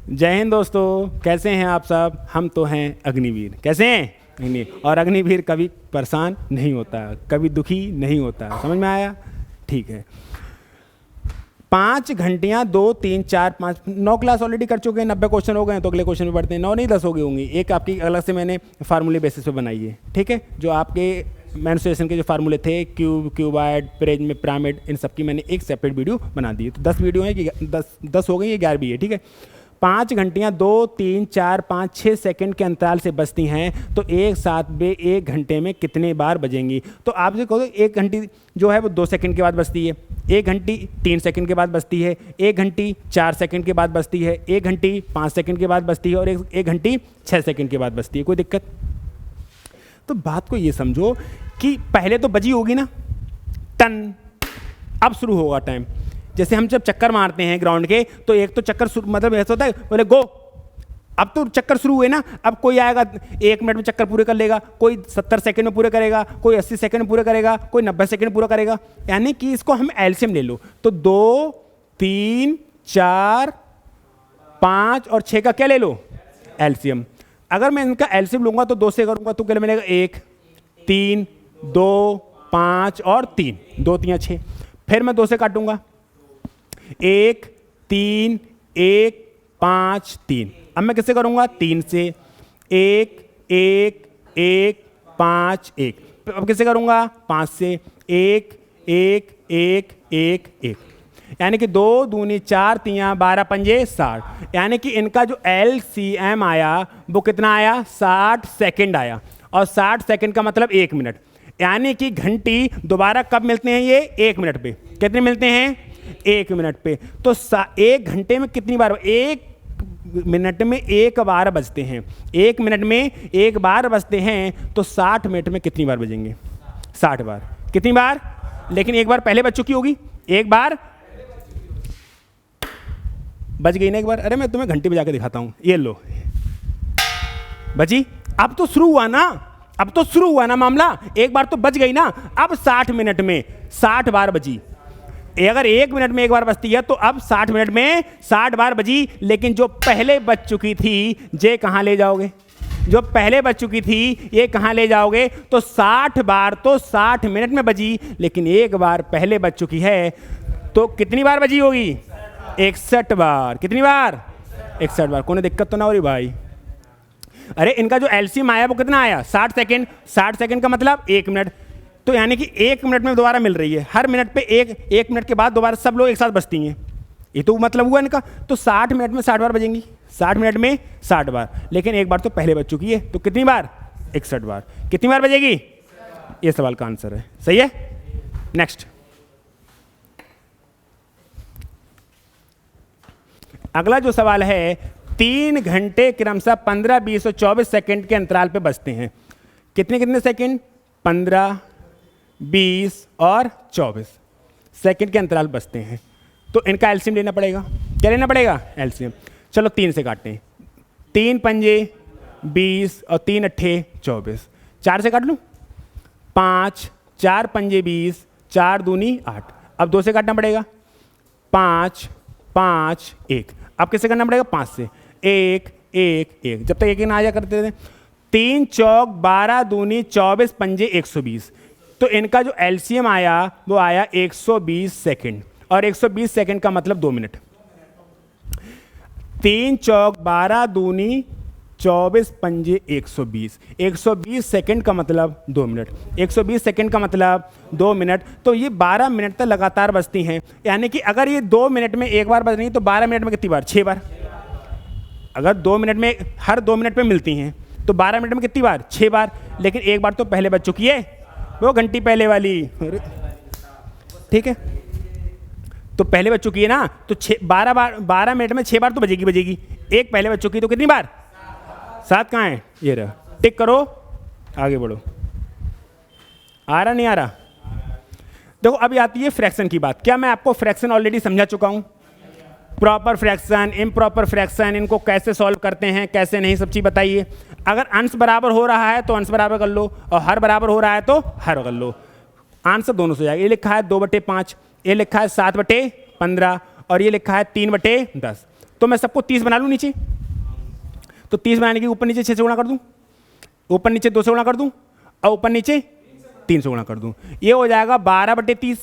जय हिंद दोस्तों, कैसे हैं आप सब। हम तो हैं अग्निवीर। कैसे हैं अग्निवीर? और अग्निवीर कभी परेशान नहीं होता, कभी दुखी नहीं होता। समझ में आया? ठीक है। 5 घंटियाँ 2 3 4 5 9 क्लास ऑलरेडी कर चुके हैं, 90 क्वेश्चन हो गए हैं, तो अगले क्वेश्चन में बढ़ते हैं। 9 नहीं 10 हो गए होंगी। एक आपकी अलग से मैंने फार्मूले बेसिस पे बनाई है, ठीक है। जो आपके मेंस्ट्रुएशन के जो फार्मूले थे, क्यूब, क्यूबॉइड, प्रिज्म, पिरामिड, इन सब की मैंने एक सेपरेट वीडियो बना दी है। तो 10 वीडियो है कि 10 हो गई, ये 11 भी है, ठीक है। 5 घंटियाँ 2 3 4 5 6 सेकंड के अंतराल से बजती हैं, तो एक साथ वे 1 घंटे में कितने बार बजेंगी? तो आपसे कहो 1 घंटी जो है वो 2 सेकंड के बाद बजती है, 1 घंटी 3 सेकंड के बाद बजती है, 1 घंटी 4 सेकंड के बाद बजती है, 1 घंटी 5 सेकंड के बाद बजती है और 1 घंटी 6 सेकंड के बाद बजती है। कोई दिक्कत? तो बात को ये समझो कि पहले तो बजी होगी ना टन, अब शुरू होगा टाइम। जैसे हम जब चक्कर मारते हैं ग्राउंड के, तो एक तो चक्कर मतलब ऐसा होता है, बोले गो, अब तो चक्कर शुरू हुए ना। अब कोई आएगा 1 मिनट में चक्कर पूरे कर लेगा, कोई 70 सेकंड में पूरे करेगा, कोई 80 सेकंड में पूरे करेगा, कोई 90 सेकंड में पूरा करेगा। यानी कि इसको हम एलसीएम ले लो, तो 2 3 4 5 और 6 का क्या ले लो? एलसीएम। अगर मैं इनका एलसीएम लूंगा तो 2 से करूंगा तो क्या मिलेगा? 1 3 2 5 और 3, 2 3 6। फिर मैं 2 से काटूंगा, 1 3 1 5 3। अब मैं किससे करूंगा? 3 से, 1 1 1 5 1। अब किससे करूंगा? 5 से, 1 1 1 1 1। यानी कि 2 दूनी 4 3 12 पंजे 60। यानी कि इनका जो एलसीएम आया वो कितना आया? 60 सेकंड आया। और 60 सेकंड का मतलब 1 मिनट। यानी कि घंटी दोबारा कब मिलते हैं? ये 1 मिनट पे। कितने मिलते हैं? 1 मिनट पे। तो 1 घंटे में कितनी बार? 1 मिनट में 1 बार बजते हैं। 1 मिनट में 1 बार बजते हैं, तो 60 मिनट में कितनी बार बजेंगे? 60 बार। कितनी बार? लेकिन एक बार पहले बज चुकी होगी, एक बार बज गई ना एक बार। अरे मैं तुम्हें घंटी बजा के दिखाता हूं, ये लो बजी। अब तो शुरू हुआ ना, अब तो शुरू हुआ ना मामला। एक बार तो बज गई ना। अब 60 मिनट में 60 बार बजी। अगर 1 मिनट में 1 बार बजती है, तो अब 60 मिनट में 60 बार बजी। लेकिन जो पहले बज चुकी थी, ये कहां ले जाओगे? जो पहले बज चुकी थी, ये कहां ले जाओगे? तो 60 बार तो 60 मिनट में बजी, लेकिन एक बार पहले बज चुकी है, तो कितनी बार बजी होगी? 61 बार। कितनी बार? 61 बार। कोई दिक्कत तो ना हो रही भाई? अरे इनका जो एलसीएम आया वो कितना आया? 60 सेकंड। 60 सेकंड का मतलब 1 मिनट। तो यानी कि 1 मिनट में दोबारा मिल रही है। हर मिनट पे 1 मिनट के बाद दोबारा सब लोग एक साथ बजती हैं। ये तो मतलब हुआ इनका। तो 60 मिनट में 60 बार बजेंगी। 60 मिनट में 60 बार। लेकिन एक बार तो पहले बज चुकी है, तो कितनी बार? 61 बार। कितनी बार बजेगी? ये सवाल का आंसर है। सही है। नेक्स्ट, अगला जो सवाल है, 3 घंटे क्रमशः 15 20 और 24 सेकंड के अंतराल पे बजते हैं। कितने कितने सेकंड? 15 20 और 24 सेकंड के अंतराल बजते हैं। तो इनका एलसीएम लेना पड़ेगा। क्या लेना पड़ेगा? एलसीएम। चलो 3 से काटते हैं। 3 पंजे 20 और 3 अट्ठे 24। 4 से काट लूँ? 5 4 पंजे 20, 4 दूनी 8। अब 2 से काटना पड़ेगा। 5 5 1। अब किससे करना पड़ेगा? 5 से। 1 1 1। जब तक 1 ना आ जा करते थे। 3 चौक 12 दूनी 24 पंजे 120। तो इनका जो एलसीएम आया वो आया 120 सेकंड। और 120 सेकंड का मतलब 2 मिनट। 3 चौक 12 दूनी 24 पंजे 120। 120 सेकंड का मतलब 2 मिनट। 120 सेकंड का मतलब 2 मिनट। तो ये 12 मिनट तक लगातार बजती हैं। यानी कि अगर ये 2 मिनट में 1 बार बज रही है, तो 12 मिनट में कितनी बार? 6 बार। अगर 2 मिनट में, हर 2 मिनट पे मिलती हैं, तो 12 मिनट में कितनी बार? 6 बार। लेकिन एक बार तो पहले बज चुकी है, वो घंटी पहले वाली, ठीक है। तो पहले बज चुकी है ना, तो 12 मिनट में 6 बार तो बजेगी। एक पहले बज चुकी, तो कितनी बार? 7 कहाँ है? ये रहा। टिक करो, आगे बढ़ो। आ रहा नहीं आ रहा? देखो अभी आती है फ्रैक्शन की बात। क्या मैं आपको फ्रैक्शन ऑलरेडी समझा चुका हूं? प्रॉपर फ्रैक्शन, इम्प्रॉपर फ्रैक्शन, इनको कैसे सॉल्व करते हैं, कैसे नहीं, सब चीज़ बताइए। अगर अंश बराबर हो रहा है तो अंश बराबर कर लो, और हर बराबर हो रहा है तो हर कर लो। आंसर दोनों से जाएगा। ये लिखा है 2/5, ये लिखा है 7/15, और ये लिखा है 3/10। तो मैं सबको 30 बना लूँ नीचे, तो 30 बनाने के ऊपर नीचे 6 से गुणा कर दूँ, ऊपर नीचे 2 से गुणा कर दूँ, और ऊपर नीचे 3 से गुणा कर दूँ। ये हो जाएगा 12/30,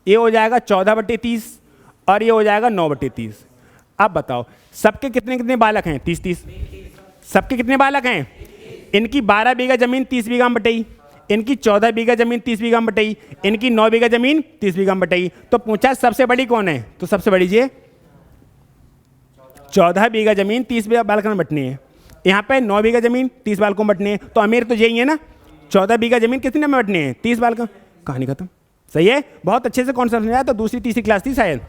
ये हो जाएगा 14/30, और ये हो जाएगा 9/30। अब बताओ सबके कितने कितने बालक हैं? 30-30। सबके कितने बालक हैं? इनकी 12 बीघा जमीन 30 बीघा में बटाई, इनकी 14 बीघा जमीन 30 बीघा में बटाई, इनकी 9 बीघा जमीन 30 बीघा में बटाई। तो पूछा सबसे बड़ी कौन है? तो सबसे बड़ी ये 14 बीघा जमीन 30 बीघा बालकों में बटनी है, यहाँ पे 9 बीघा जमीन 30 बालकों में बटनी है। तो अमीर तो यही है ना, 14 बीघा जमीन कितने में बटनी है? 30 बालकों। कहानी खत्म। सही है, बहुत अच्छे से कॉन्सेप्ट समझाया। तो दूसरी तीसरी क्लास थी शायद,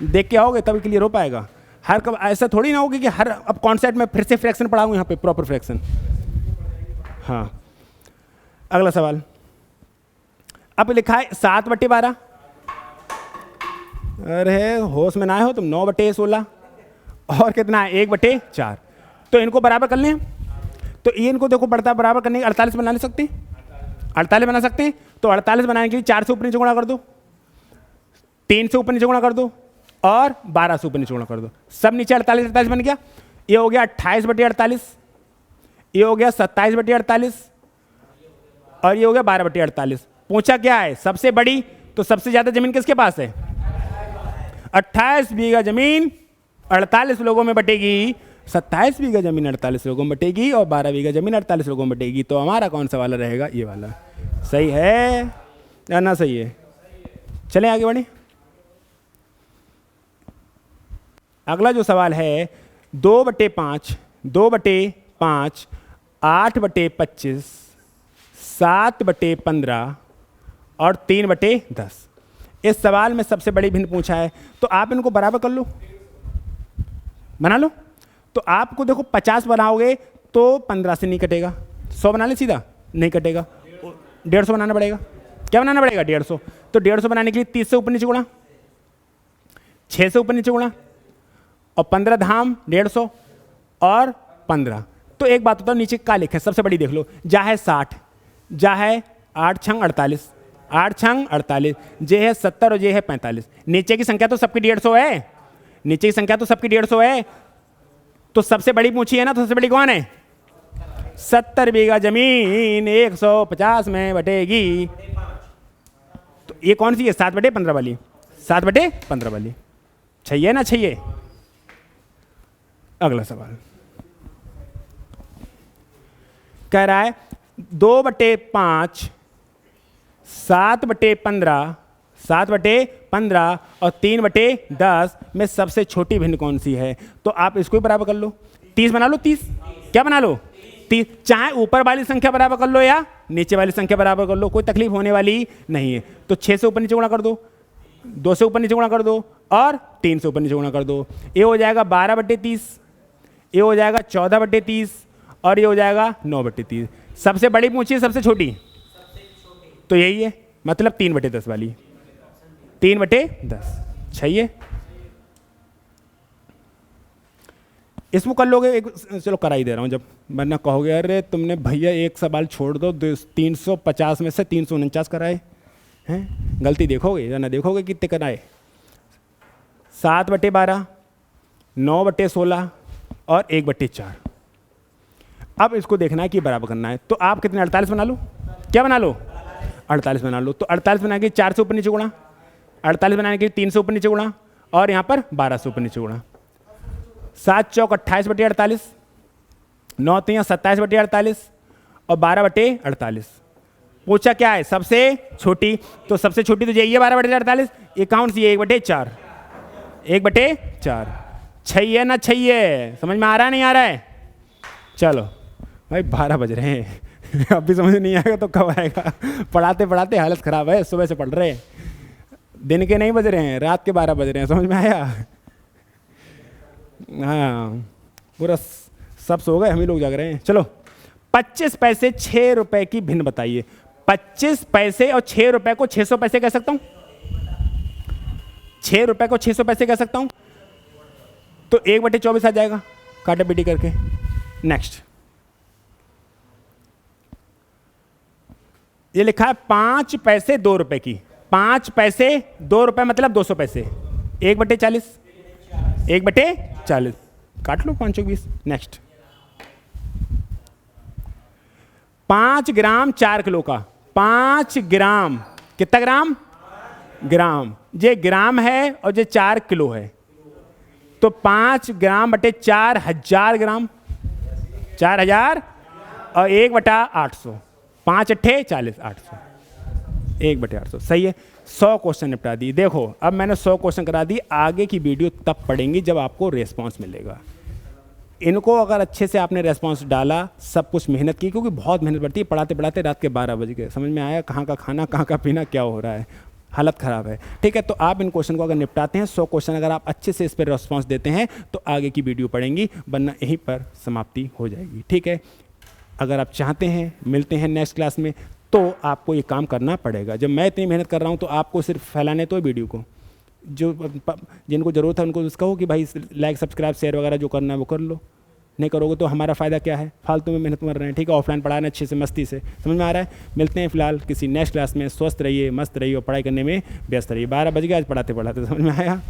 देख के आओगे तभी क्लियर हो पाएगा। हर कब ऐसा थोड़ी ना होगी कि हर अब कॉन्सेप्ट में फिर से फ्रैक्शन पढ़ाऊँ यहाँ पे, प्रॉपर फ्रैक्शन। हाँ, अगला सवाल। अब लिखा है 7/12। अरे होश में ना हो तुम, 9/16 और कितना है? 1/4। तो इनको बराबर कर लें। तो ये इनको देखो बढ़ता बराबर करने के 48 बना ले सकते हैं, 48 बना सकते हैं। तो 48 बनाने के लिए 4 से ऊपर नीचे गुणा कर दो, 3 से ऊपर नीचे गुणा कर दो, और 12 से ऊपर नीचे गुणा कर दो। सब नीचे 48 बन गया। ये हो गया 28/48, ये हो गया 27/48, और ये हो गया 12/48। पूछा क्या है? सबसे बड़ी। तो सबसे ज्यादा जमीन किसके पास है? 28 बीघा जमीन 48 लोगों में बटेगी, 27 बीघा जमीन 48 लोगों में बटेगी, और 12 बीघा जमीन 48 लोगों में बटेगी। तो हमारा कौन सा वाला रहेगा? ये वाला। सही है या ना? सही है। चलें आगे बढ़े। अगला जो सवाल है 2/5, 2/5, 8/25, 7/15 और 3/10। इस सवाल में सबसे बड़ी भिन्न पूछा है, तो आप इनको बराबर कर लो, बना लो। तो आपको देखो 50 बनाओगे तो 15 से नहीं कटेगा, 100 बना ले सीधा, नहीं कटेगा, 150 बनाना पड़ेगा। क्या बनाना पड़ेगा? 150। तो 150 बनाने के लिए 30 से ऊपर नीचे गुणा, 6 से ऊपर नीचे गुणा, और 15 धाम 150 और 15। तो एक बात बताओ, नीचे क्या लिखा है? सबसे बड़ी देख लो, जा है 60, जा है 8 छंग 48, 8 छंग 48, जे है 70 और जे है 45। नीचे की संख्या तो सबकी 150 है, नीचे की संख्या तो सबकी 150 है। तो सबसे बड़ी पूछी है ना, तो सबसे बड़ी कौन है? 70 बीघा जमीन 150 में बटेगी। तो ये कौन सी है? 7/15 वाली, 7/15 वाली। चाहिए ना? चाहिए। अगला सवाल कह रहा है 2/5, 7/15, 7/15 और 3/10 में सबसे छोटी भिन्न कौन सी है? तो आप इसको ही बराबर कर लो, 30 बना लो। 30 क्या बना लो? 30। चाहे ऊपर वाली संख्या बराबर कर लो या नीचे वाली संख्या बराबर कर लो, कोई तकलीफ होने वाली नहीं है। तो 6 से ऊपर नीचे गुणा कर दो, 2 से ऊपर नीचे गुणा कर दो, और 3 से ऊपर नीचे गुणा कर दो। ये हो जाएगा 12/30, ये हो जाएगा 14/30, और ये हो जाएगा 9/30। सबसे बड़ी पूछी है, सबसे छोटी? तो यही है, मतलब 3/10 वाली, 3/10। चाहिए? इसको कर लोगे एक, चलो करा ही दे रहा हूँ, जब वरना कहोगे अरे तुमने भैया एक सवाल छोड़ दो, 350 में से 349 कराए हैं। गलती देखोगे या ना देखोगे कितने कराए? 7/12, 9/16 और 1/4। अब इसको देखना है कि बराबर करना है। तो आप कितने? 48 बना लो। क्या बना लो? 48 बना लो। तो 48 बनाने के लिए 4 से ऊपर नीचे गुणा, 48 बनाने के लिए 3 से ऊपर नीचे गुणा, और यहाँ पर 12 से ऊपर नीचे गुणा। 7 चौक 28/48, 9 3 27/48 और 12/48। पूछा क्या है? सबसे छोटी। तो सबसे छोटी तो यही है 12/48। ये कौन सी है? 1/4, 1/4। चाहिए ना? चाहिए? समझ में आ रहा है नहीं आ रहा है? चलो भाई 12 बज रहे हैं अब भी समझ नहीं आएगा तो कब आएगा? पढ़ाते पढ़ाते हालत ख़राब है, सुबह से पढ़ रहे हैं, दिन के नहीं बज रहे हैं, रात के 12 बज रहे हैं। समझ में आया? हाँ, पूरा सब सो गए, हम ही लोग जाग रहे हैं। चलो 25 पैसे 6 रुपए की भिन्न बताइए। 25 पैसे और 6 रुपए को 600 पैसे कह सकता हूँ, 6 रुपए को 600 पैसे कह सकता हूँ। तो 1/24 आ जाएगा काटा पीटी करके। नेक्स्ट, ये लिखा है 5 पैसे 2 रुपए की। 5 पैसे 2 रुपए मतलब 200 पैसे, 1/40। 1/40 काट लो, 5 20। नेक्स्ट 5 ग्राम 4 किलो का, 5 ग्राम कितना ग्राम? ग्राम। ये ग्राम है और ये 4 किलो है, तो 5 ग्राम बटे 4000 ग्राम, 4000 और 1/800, 5 अट्ठे 40, 800, 1/800। सही है। 100 क्वेश्चन निपटा दी। देखो अब मैंने 100 क्वेश्चन करा दी, आगे की वीडियो तब पढ़ेंगी जब आपको रेस्पॉन्स मिलेगा। इनको अगर अच्छे से आपने रेस्पॉन्स डाला, सब कुछ मेहनत की, क्योंकि बहुत मेहनत पड़ती है, पढ़ाते पढ़ाते रात के 12 बज गए, समझ में आया कहाँ का खाना कहाँ का पीना क्या हो रहा है, हालत ख़राब है। ठीक है, तो आप इन क्वेश्चन को अगर निपटाते हैं, 100 क्वेश्चन अगर आप अच्छे से इस पर रेस्पॉन्स देते हैं, तो आगे की वीडियो पढ़ेंगी, वरना यहीं पर समाप्ति हो जाएगी। ठीक है, अगर आप चाहते हैं मिलते हैं नेक्स्ट क्लास में, तो आपको ये काम करना पड़ेगा। जब मैं इतनी मेहनत कर रहा हूँ, तो आपको सिर्फ फैलाने तो वीडियो को, जो जिनको ज़रूरत है उनको उसका हो कि भाई लाइक सब्सक्राइब शेयर वगैरह जो करना है वो कर लो, नहीं करोगे तो हमारा फ़ायदा क्या है, फालतू में मेहनत मर रहे हैं। ठीक है, ऑफलाइन पढ़ाना अच्छे से मस्ती से, समझ में आ रहा है। मिलते हैं फिलहाल किसी नेक्स्ट क्लास में। स्वस्थ रहिए, मस्त रहिए और पढ़ाई करने में व्यस्त रहिए। 12 बज गए आज पढ़ाते पढ़ाते, समझ में आया।